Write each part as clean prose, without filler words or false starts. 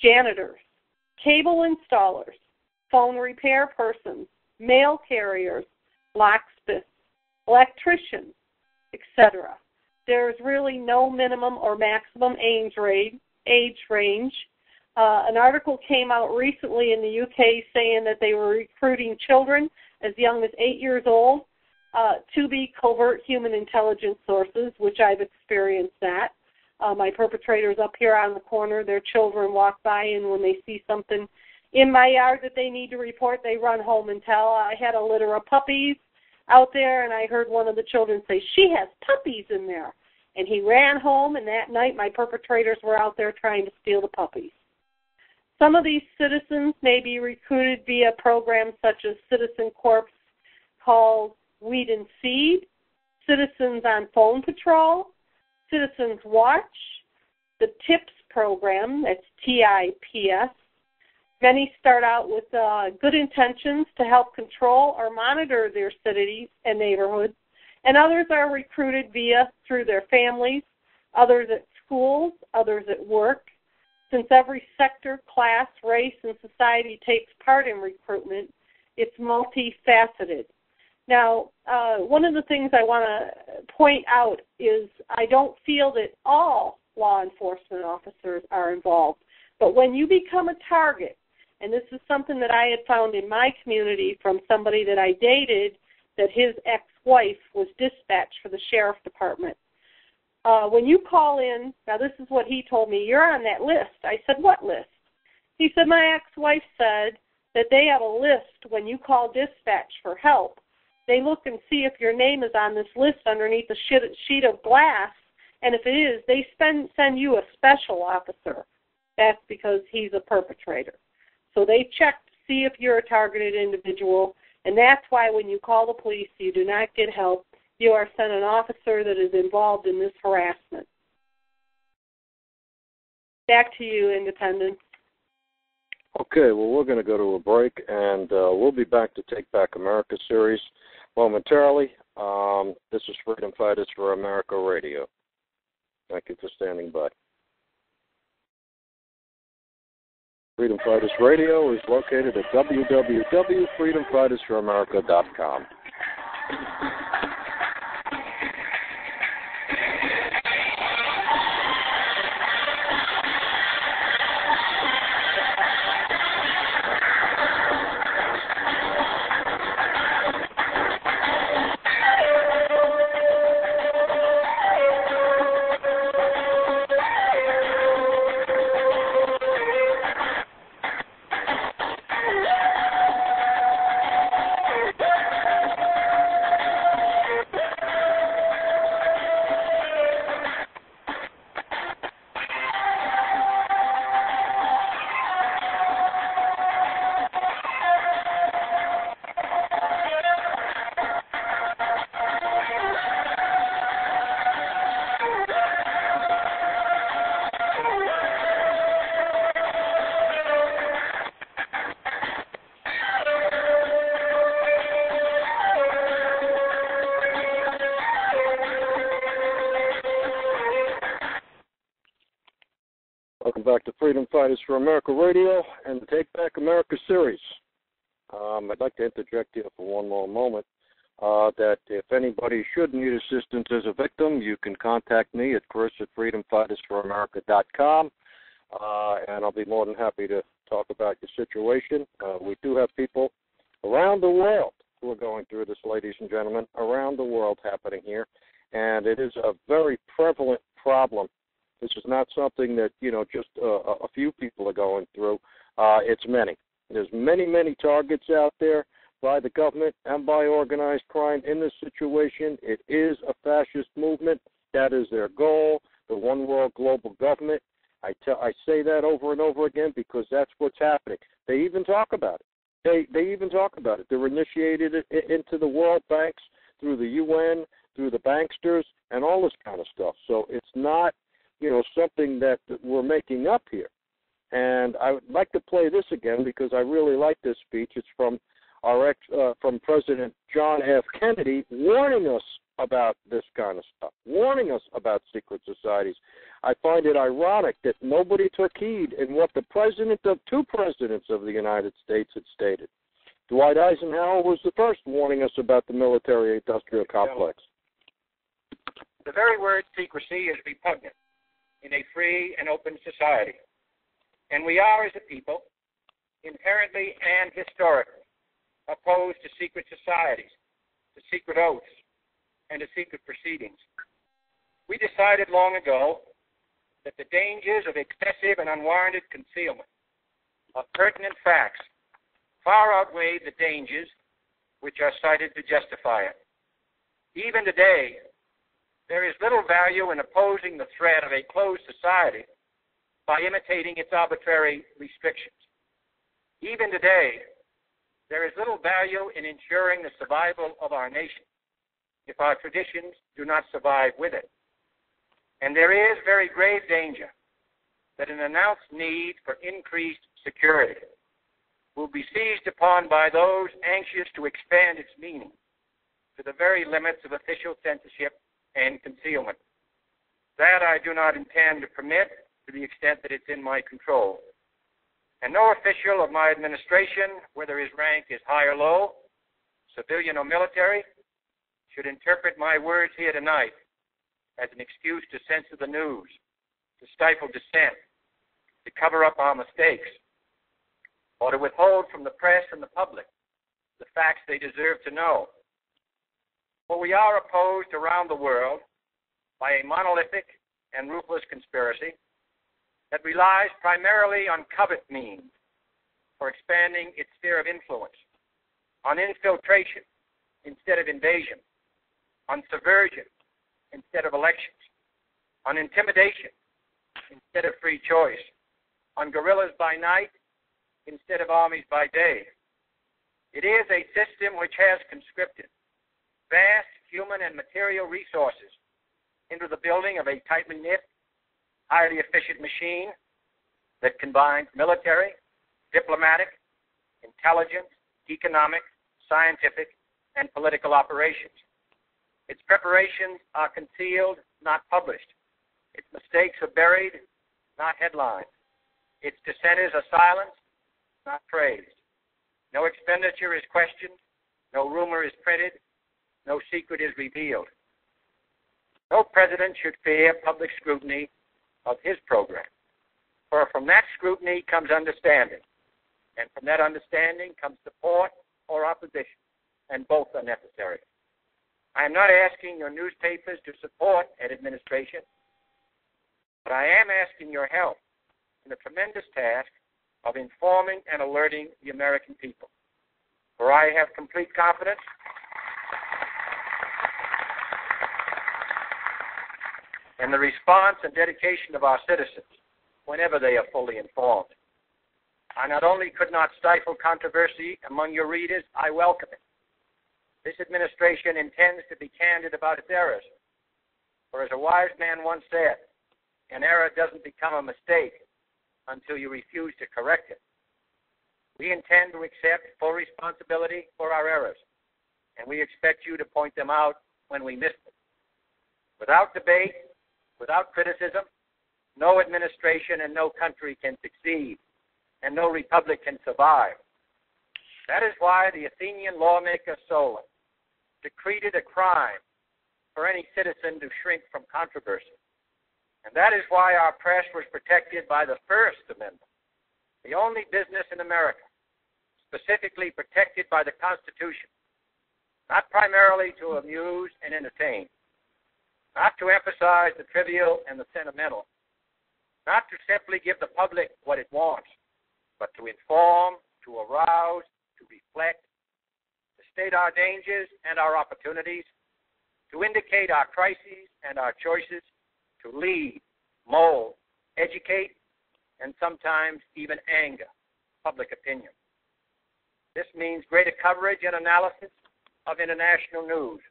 janitors, cable installers, phone repair persons, mail carriers, locksmiths, electricians, etc. There's really no minimum or maximum age range. An article came out recently in the UK saying that they were recruiting children as young as 8 years old to be covert human intelligence sources, which I've experienced that. My perpetrators up here on the corner, their children walk by, and when they see something in my yard that they need to report, they run home and tell. I had a litter of puppies out there, and I heard one of the children say, "She has puppies in there." And he ran home, and that night my perpetrators were out there trying to steal the puppies. Some of these citizens may be recruited via programs such as Citizen Corps called Weed and Seed, Citizens on Phone Patrol, Citizens Watch, the TIPS program, that's TIPS. Many start out with good intentions to help control or monitor their cities and neighborhoods, and others are recruited through their families, others at schools, others at work. Since every sector, class, race, and society takes part in recruitment, it's multifaceted. Now, one of the things I want to point out is I don't feel that all law enforcement officers are involved. But when you become a target, and this is something that I had found in my community from somebody that I dated, that his ex-wife was dispatched for the sheriff's department. When you call in, now this is what he told me, "You're on that list." I said, "What list?" He said, "My ex-wife said that they have a list when you call dispatch for help. They look and see if your name is on this list underneath a sheet of glass, and if it is, they send you a special officer." That's because he's a perpetrator. So they check to see if you're a targeted individual, and that's why when you call the police, you do not get help. You are sent an officer that is involved in this harassment. Back to you, Independent. Okay, well, we're going to go to a break, and we'll be back to Take Back America series momentarily. This is Freedom Fighters for America Radio. Thank you for standing by. Freedom Fighters Radio is located at www.freedomfightersforamerica.com. Welcome back to Freedom Fighters for America Radio and the Take Back America series. I'd like to interject here for one more moment that if anybody should need assistance as a victim, you can contact me at Chris@freedomfightersforamerica.com, and I'll be more than happy to talk about your situation. We do have people around the world who are going through this, ladies and gentlemen, around the world happening here, and it is a very prevalent problem. This is not something that, just a few people are going through. It's many. There's many, many targets out there by the government and by organized crime in this situation. It is a fascist movement. That is their goal, the one world global government. I say that over and over again because that's what's happening. They even talk about it. They even talk about it. They're initiated into the World Banks, through the UN, through the banksters, and all this kind of stuff. So it's not something that we're making up here. And I would like to play this again because I really like this speech. It's from from President John F. Kennedy warning us about this kind of stuff, warning us about secret societies. I find it ironic that nobody took heed in what two presidents of the United States had stated. Dwight Eisenhower was the first warning us about the military-industrial complex. The very word secrecy is repugnant in a free and open society. And we are, as a people, inherently and historically opposed to secret societies, to secret oaths, and to secret proceedings. We decided long ago that the dangers of excessive and unwarranted concealment of pertinent facts far outweigh the dangers which are cited to justify it. Even today, there is little value in opposing the threat of a closed society by imitating its arbitrary restrictions. Even today, there is little value in ensuring the survival of our nation if our traditions do not survive with it. And there is very grave danger that an announced need for increased security will be seized upon by those anxious to expand its meaning to the very limits of official censorship and concealment. That I do not intend to permit to the extent that it's in my control. And no official of my administration, whether his rank is high or low, civilian or military, should interpret my words here tonight as an excuse to censor the news, to stifle dissent, to cover up our mistakes, or to withhold from the press and the public the facts they deserve to know. For we are opposed around the world by a monolithic and ruthless conspiracy that relies primarily on covert means for expanding its sphere of influence, on infiltration instead of invasion, on subversion instead of elections, on intimidation instead of free choice, on guerrillas by night instead of armies by day. It is a system which has conscripted vast human and material resources into the building of a tightly knit, highly efficient machine that combines military, diplomatic, intelligence, economic, scientific, and political operations. Its preparations are concealed, not published. Its mistakes are buried, not headlined. Its dissenters are silenced, not praised. No expenditure is questioned, no rumor is printed, no secret is revealed. No president should fear public scrutiny of his program, for from that scrutiny comes understanding, and from that understanding comes support or opposition, and both are necessary. I am not asking your newspapers to support an administration, but I am asking your help in the tremendous task of informing and alerting the American people. For I have complete confidence in the response and dedication of our citizens whenever they are fully informed. I not only could not stifle controversy among your readers, I welcome it. This administration intends to be candid about its errors. For as a wise man once said, an error doesn't become a mistake until you refuse to correct it. We intend to accept full responsibility for our errors, and we expect you to point them out when we miss them. Without debate, without criticism, no administration and no country can succeed, and no republic can survive. That is why the Athenian lawmaker Solon decreed it a crime for any citizen to shrink from controversy. And that is why our press was protected by the First Amendment, the only business in America specifically protected by the Constitution, not primarily to amuse and entertain, not to emphasize the trivial and the sentimental, not to simply give the public what it wants, but to inform, to arouse, to reflect, to state our dangers and our opportunities, to indicate our crises and our choices, to lead, mold, educate, and sometimes even anger public opinion. This means greater coverage and analysis of international news,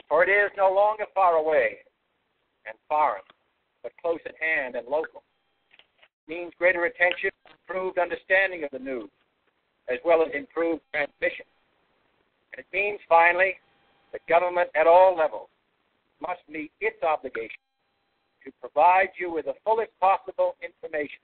for it is no longer far away and foreign, but close at hand and local. It means greater attention and improved understanding of the news, as well as improved transmission. And it means, finally, The government at all levels must meet its obligation to provide you with the fullest possible information